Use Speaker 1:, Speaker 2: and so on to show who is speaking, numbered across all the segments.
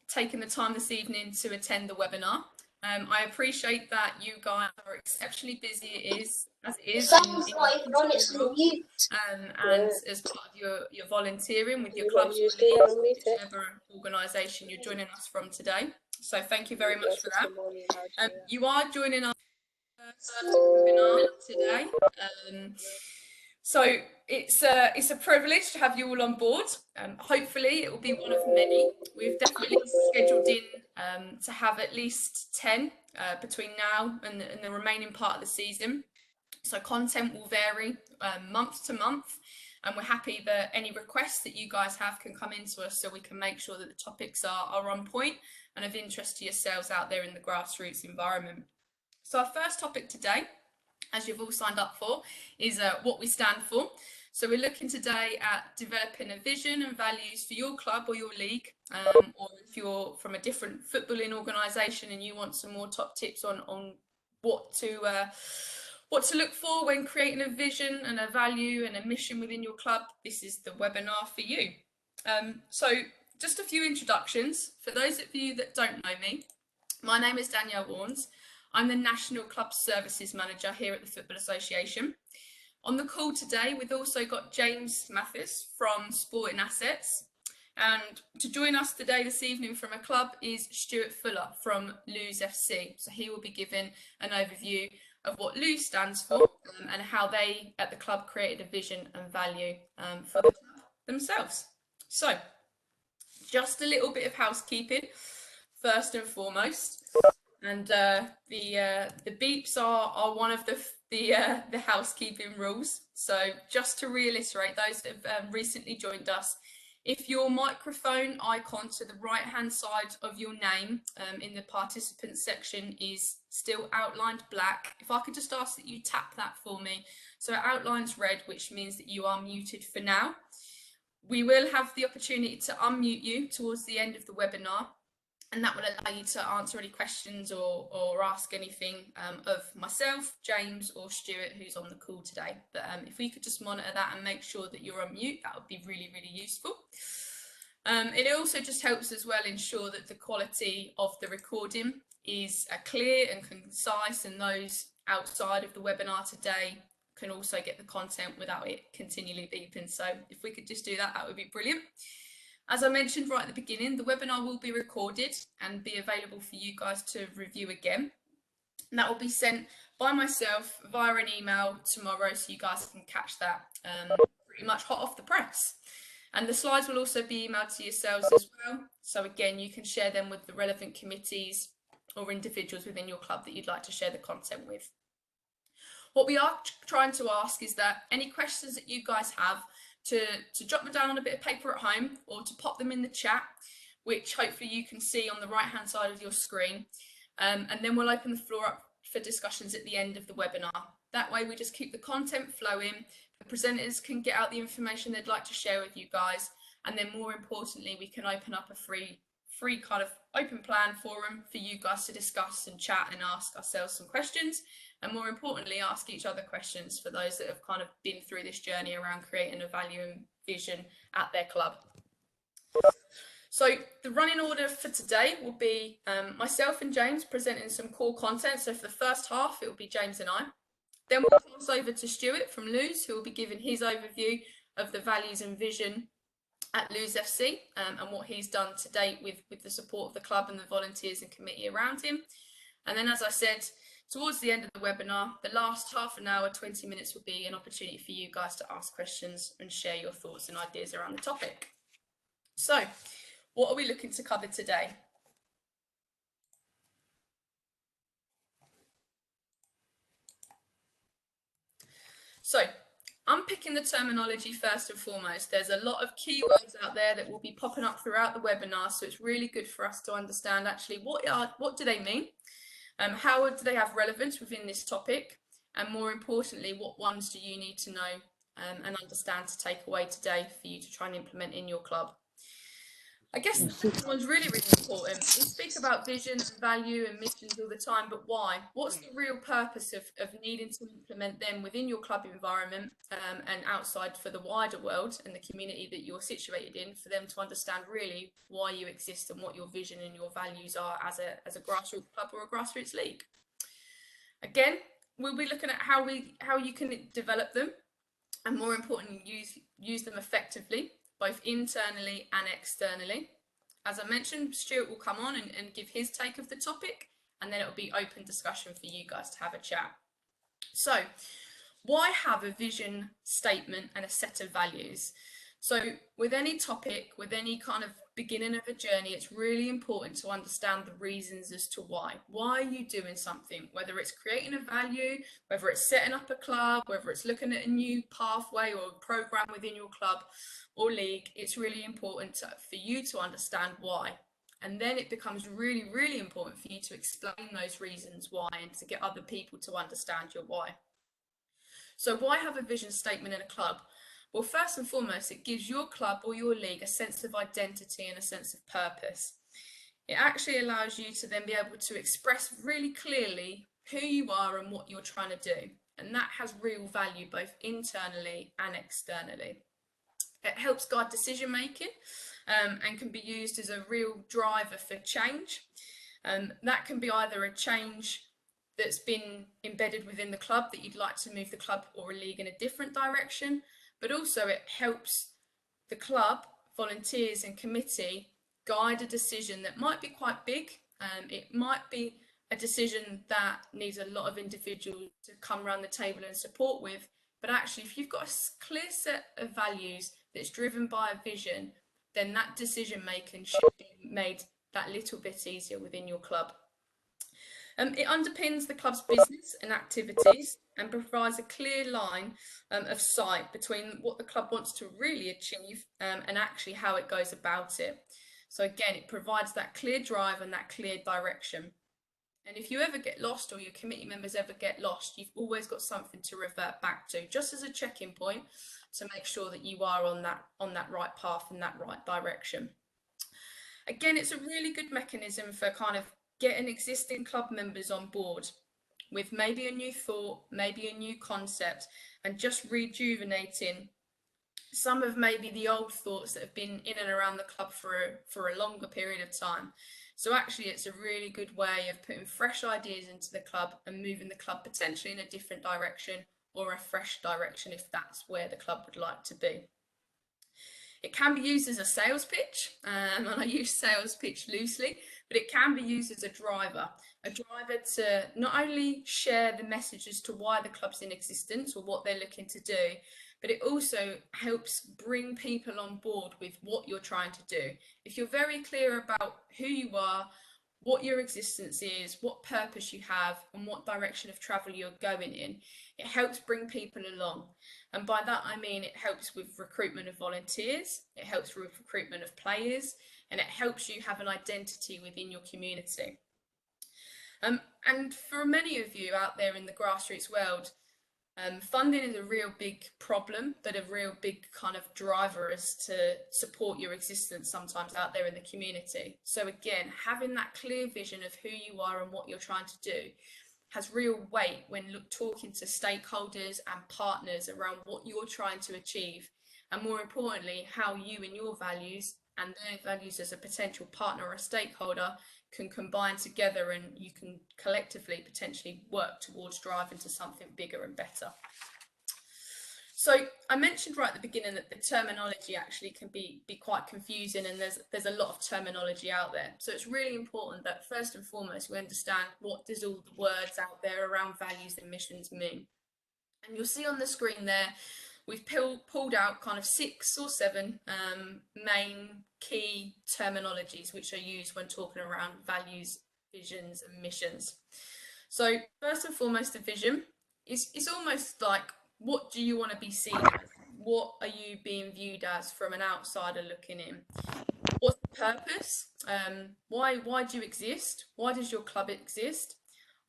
Speaker 1: taking the time this evening to attend the webinar. I appreciate that you guys are exceptionally busy as it is
Speaker 2: Sounds like it's on mute.
Speaker 1: And as part of your volunteering with your clubs, whichever organisation you're joining us from today. So thank you very much for that. You are joining our first webinar today. So it's a privilege to have you all on board. Hopefully it will be one of many. We've definitely scheduled in to have at least 10 between now and the remaining part of the season. So content will vary month to month, and we're happy that any requests that you guys have can come into us so we can make sure that the topics are on point and of interest to yourselves out there in the grassroots environment. So our first topic today, as you've all signed up for, is what we stand for. So we're looking today at developing a vision and values for your club or your league, or if you're from a different footballing organisation and you want some more top tips on what to look for when creating a vision and a value and a mission within your club, this is the webinar for you. So just a few introductions. For those of you that don't know me, my name is Danielle Warnes. I'm the National Club Services Manager here at the Football Association. On the call today, we've also got James Mathis from Sporting Assets. And to join us today this evening from a club is Stuart Fuller from Lewes FC. So he will be giving an overview of what Lewes stands for and how they at the club created a vision and value for the club themselves. So just a little bit of housekeeping first and foremost. And the beeps are one of the housekeeping rules. So just to reiterate, those that have recently joined us, if your microphone icon to the right hand side of your name in the participants section is still outlined black, if I could just ask that you tap that for me. So it outlines red, which means that you are muted for now. We will have the opportunity to unmute you towards the end of the webinar, and that will allow you to answer any questions or ask anything of myself, James or Stuart, who's on the call today. But if we could just monitor that and make sure that you're on mute, that would be really, really useful. It also just helps as well ensure that the quality of the recording is clear and concise, and those outside of the webinar today can also get the content without it continually beeping. So if we could just do that, that would be brilliant. As I mentioned right at the beginning, the webinar will be recorded and be available for you guys to review again. And that will be sent by myself via an email tomorrow, so you guys can catch that pretty much hot off the press. And the slides will also be emailed to yourselves as well. So again, you can share them with the relevant committees or individuals within your club that you'd like to share the content with. What we are trying to ask is that any questions that you guys have, to jot them down on a bit of paper at home or to pop them in the chat, which hopefully you can see on the right hand side of your screen. And then we'll open the floor up for discussions at the end of the webinar. That way we just keep the content flowing, the presenters can get out the information they'd like to share with you guys, and then more importantly we can open up a free kind of open plan forum for you guys to discuss and chat and ask ourselves some questions, and more importantly ask each other questions for those that have kind of been through this journey around creating a value and vision at their club. So the running order for today will be myself and James presenting some core content. So for the first half it will be James and I. Then we'll pass over to Stuart from Lewes, who will be giving his overview of the values and vision at Lewes FC and what he's done to date with the support of the club and the volunteers and committee around him. And then, as I said, towards the end of the webinar, the last half an hour, 20 minutes will be an opportunity for you guys to ask questions and share your thoughts and ideas around the topic. So, what are we looking to cover today? So, unpicking the terminology first and foremost. There's a lot of keywords out there that will be popping up throughout the webinar, so it's really good for us to understand actually what do they mean, how do they have relevance within this topic, and more importantly, what ones do you need to know and understand to take away today for you to try and implement in your club. I guess the second one's really, really important. We speak about vision and value and missions all the time, but why? What's the real purpose of needing to implement them within your club environment and outside for the wider world and the community that you're situated in, for them to understand really why you exist and what your vision and your values are as a grassroots club or a grassroots league? Again, we'll be looking at how you can develop them and, more importantly, use them effectively, both internally and externally. As I mentioned, Stuart will come on and give his take of the topic, and then it'll be open discussion for you guys to have a chat. So, why have a vision statement and a set of values? So with any topic, with any kind of beginning of a journey, it's really important to understand the reasons as to why. Why are you doing something? Whether it's creating a value, whether it's setting up a club, whether it's looking at a new pathway or program within your club or league, it's really important for you to understand why. And then it becomes really, really important for you to explain those reasons why and to get other people to understand your why. So why have a vision statement in a club? Well, first and foremost, it gives your club or your league a sense of identity and a sense of purpose. It actually allows you to then be able to express really clearly who you are and what you're trying to do. And that has real value both internally and externally. It helps guide decision making and can be used as a real driver for change. That can be either a change that's been embedded within the club that you'd like to move the club or a league in a different direction, but also it helps the club, volunteers and committee guide a decision that might be quite big. It might be a decision that needs a lot of individuals to come around the table and support with, but actually if you've got a clear set of values that's driven by a vision, then that decision making should be made that little bit easier within your club. It underpins the club's business and activities and provides a clear line of sight between what the club wants to really achieve and actually how it goes about it. So again, it provides that clear drive and that clear direction. And if you ever get lost or your committee members ever get lost, you've always got something to revert back to, just as a check-in point to make sure that you are on that right path and that right direction. Again, it's a really good mechanism for kind of getting existing club members on board with maybe a new thought, maybe a new concept, and just rejuvenating some of maybe the old thoughts that have been in and around the club for a longer period of time. So actually it's a really good way of putting fresh ideas into the club and moving the club potentially in a different direction or a fresh direction if that's where the club would like to be. It can be used as a sales pitch, and I use sales pitch loosely, but it can be used as a driver to not only share the message as to why the club's in existence or what they're looking to do, but it also helps bring people on board with what you're trying to do. If you're very clear about who you are, what your existence is, what purpose you have, and what direction of travel you're going in, it helps bring people along. And by that I mean it helps with recruitment of volunteers, it helps with recruitment of players, and it helps you have an identity within your community. And for many of you out there in the grassroots world, funding is a real big problem, but a real big kind of driver as to support your existence sometimes out there in the community. So again, having that clear vision of who you are and what you're trying to do has real weight when talking to stakeholders and partners around what you're trying to achieve, and more importantly, how you and your values and their values as a potential partner or a stakeholder can combine together, and you can collectively potentially work towards driving to something bigger and better. So I mentioned right at the beginning that the terminology actually can be quite confusing, and there's a lot of terminology out there. So it's really important that first and foremost we understand what does all the words out there around values and missions mean. And you'll see on the screen there, we've pulled out kind of 6 or 7 main key terminologies which are used when talking around values, visions and missions. So first and foremost, the vision is almost like, what do you want to be seen as? What are you being viewed as from an outsider looking in? What's the purpose? Why do you exist? Why does your club exist?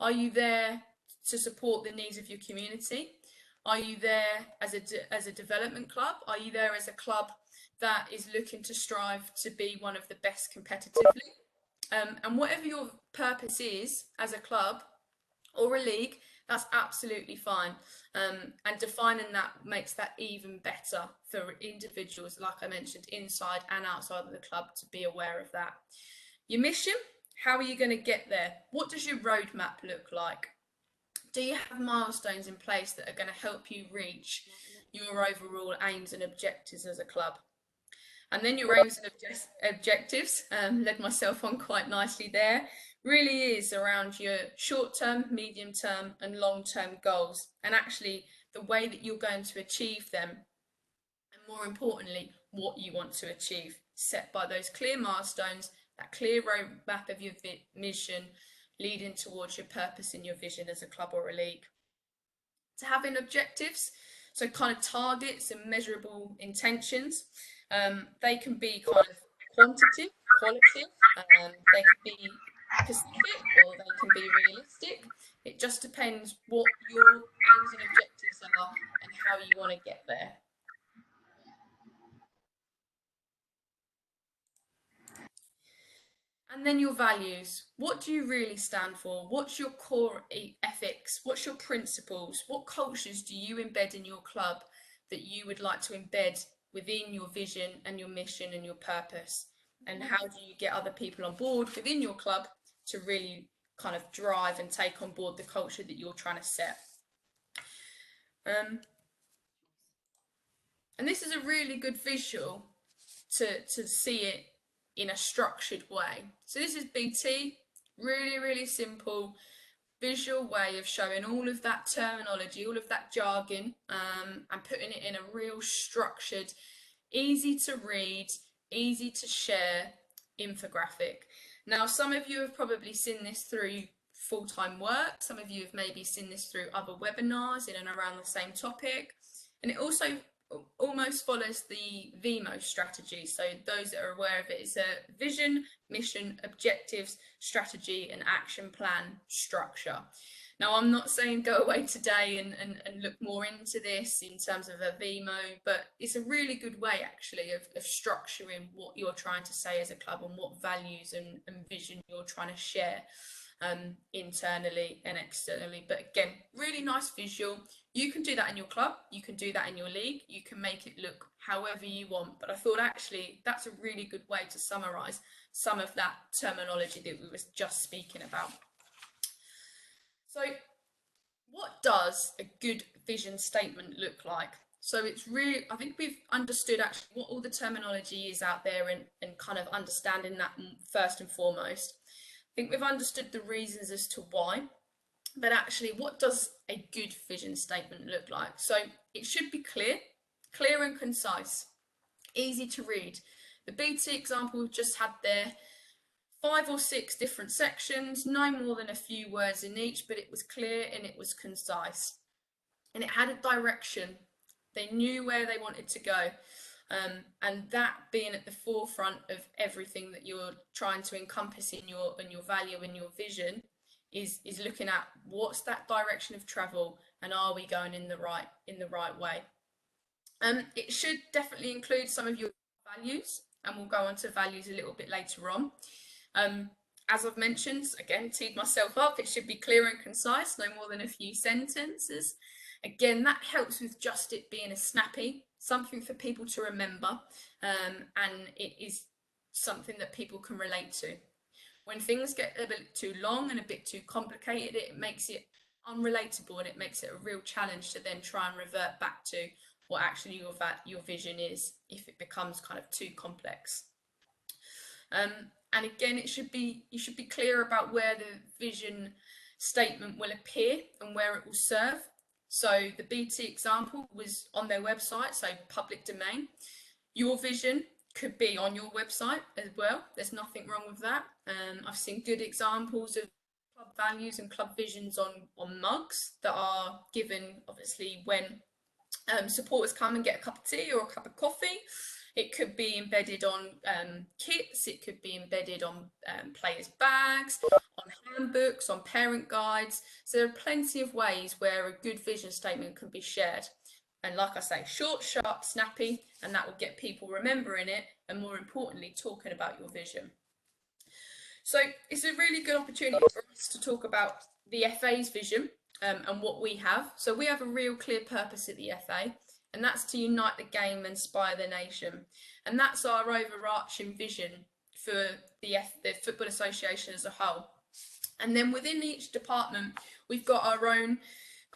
Speaker 1: Are you there to support the needs of your community? Are you there as a development club? Are you there as a club that is looking to strive to be one of the best competitively. And whatever your purpose is as a club or a league, that's absolutely fine. And defining that makes that even better for individuals, like I mentioned, inside and outside of the club, to be aware of that. Your mission, how are you going to get there? What does your roadmap look like? Do you have milestones in place that are going to help you reach your overall aims and objectives as a club? And then your aims and objectives, led myself on quite nicely there, really is around your short-term, medium-term and long-term goals, and actually the way that you're going to achieve them, and more importantly, what you want to achieve, set by those clear milestones, that clear roadmap of your mission, leading towards your purpose and your vision as a club or a league. To having objectives, so kind of targets and measurable intentions. They can be kind of quantitative, qualitative, they can be specific, or they can be realistic. It just depends what your aims and objectives are and how you want to get there. And then your values. What do you really stand for? What's your core ethics? What's your principles? What cultures do you embed in your club that you would like to embed within your vision and your mission and your purpose? And how do you get other people on board within your club to really kind of drive and take on board the culture that you're trying to set? And this is a really good visual to see it in a structured way. So this is BT, really simple visual way of showing all of that terminology, all of that jargon, and putting it in a real structured, easy to read, easy to share infographic. Now, some of you have probably seen this through full-time work. Some of you have maybe seen this through other webinars in and around the same topic. And it also almost follows the VMO strategy. So those that are aware of it, it's a vision, mission, objectives, strategy and action plan structure. Now, I'm not saying go away today and look more into this in terms of a VMO, but it's a really good way actually of structuring what you're trying to say as a club and what values and vision you're trying to share internally and externally. But again, really nice visual. You can do that in your club, you can do that in your league, you can make it look however you want, but I thought actually that's a really good way to summarize some of that terminology that we were just speaking about. So what does a good vision statement look like? So it's really, I think we've understood actually what all the terminology is out there and kind of understanding that first and foremost. I think we've understood the reasons as to why, but actually what does a good vision statement look like? So it should be clear and concise, easy to read. The BT example we've just had there, 5 or 6 different sections, no more than a few words in each, but it was clear and it was concise. And it had a direction. They knew where they wanted to go. And that being at the forefront of everything that you're trying to encompass in your value and your vision is looking at what's that direction of travel and are we going in the right way. It should definitely include some of your values, and we'll go on to values a little bit later on. As I've mentioned, again, teed myself up, it should be clear and concise, no more than a few sentences. Again, that helps with just it being a snappy, something for people to remember, and it is something that people can relate to. When things get a bit too long and a bit too complicated, it makes it unrelatable and it makes it a real challenge to then try and revert back to what actually your vision is if it becomes kind of too complex. And again, you should be clear about where the vision statement will appear and where it will serve. So the BT example was on their website, so public domain. Your vision could be on your website as well. There's nothing wrong with that. I've seen good examples of club values and club visions on mugs that are given, obviously, when supporters come and get a cup of tea or a cup of coffee. It could be embedded on kits, it could be embedded on players' bags, on handbooks, on parent guides. So there are plenty of ways where a good vision statement can be shared. And like I say, short, sharp, snappy, and that will get people remembering it and, more importantly, talking about your vision. So it's a really good opportunity for us to talk about the FA's vision and what we have. So we have a real clear purpose at the FA, and that's to unite the game and inspire the nation. And that's our overarching vision for the Football Association as a whole. And then within each department, we've got our own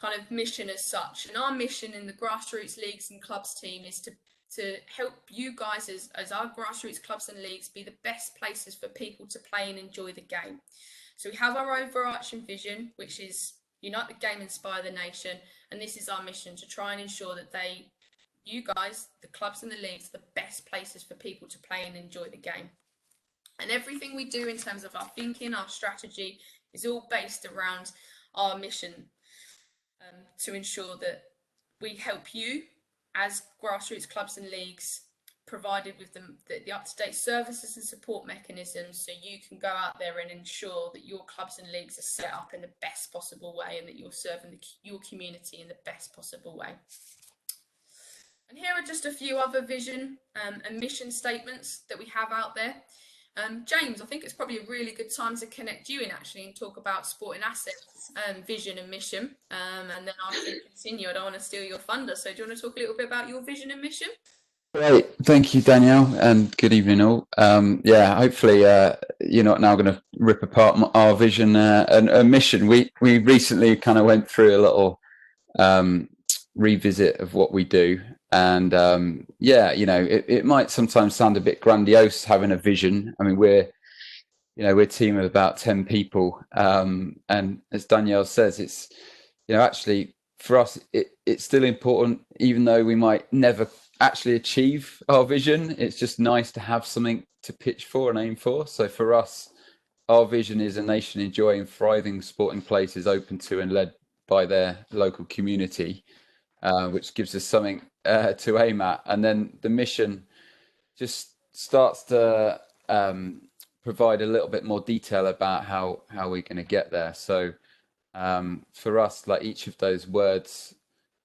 Speaker 1: kind of mission as such. And our mission in the grassroots leagues and clubs team is to help you guys as our grassroots clubs and leagues be the best places for people to play and enjoy the game. So we have our overarching vision, which is unite the game, inspire the nation. And this is our mission, to try and ensure that you guys, the clubs and the leagues, are the best places for people to play and enjoy the game. And everything we do in terms of our thinking, our strategy, is all based around our mission, to ensure that we help you as grassroots clubs and leagues, provided with the up-to-date services and support mechanisms, so you can go out there and ensure that your clubs and leagues are set up in the best possible way and that you're serving your community in the best possible way. And here are just a few other vision and mission statements that we have out there. James, I think it's probably a really good time to connect you in actually and talk about Sporting Assets, vision and mission, and then I can continue. I don't want to steal your thunder, so do you want to talk a little bit about your vision and mission?
Speaker 3: Great, thank you, Danielle, and good evening all. Yeah, hopefully you're not now going to rip apart our vision and mission. We recently kind of went through a little revisit of what we do, and yeah, you know, it might sometimes sound a bit grandiose having a vision. I mean, we're a team of about 10 people, and as Danielle says, it's, you know, actually for us it's still important, even though we might never actually achieve our vision. It's just nice to have something to pitch for and aim for. So for us, our vision is a nation enjoying thriving sporting places open to and led by their local community, which gives us something to aim at. And then the mission just starts to provide a little bit more detail about how we're going to get there. So for us, like, each of those words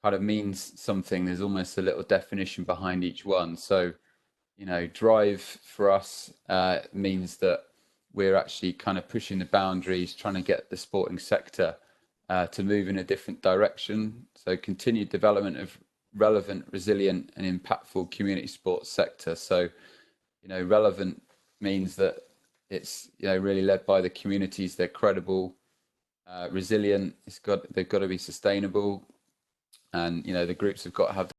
Speaker 3: kind of means something. There's almost a little definition behind each one. So, you know, drive for us means that we're actually kind of pushing the boundaries, trying to get the sporting sector to move in a different direction. So continued development of relevant, resilient and impactful community sports sector. So, you know, relevant means that it's, you know, really led by the communities. They're credible, resilient. They've got to be sustainable. And, you know, the groups have got to have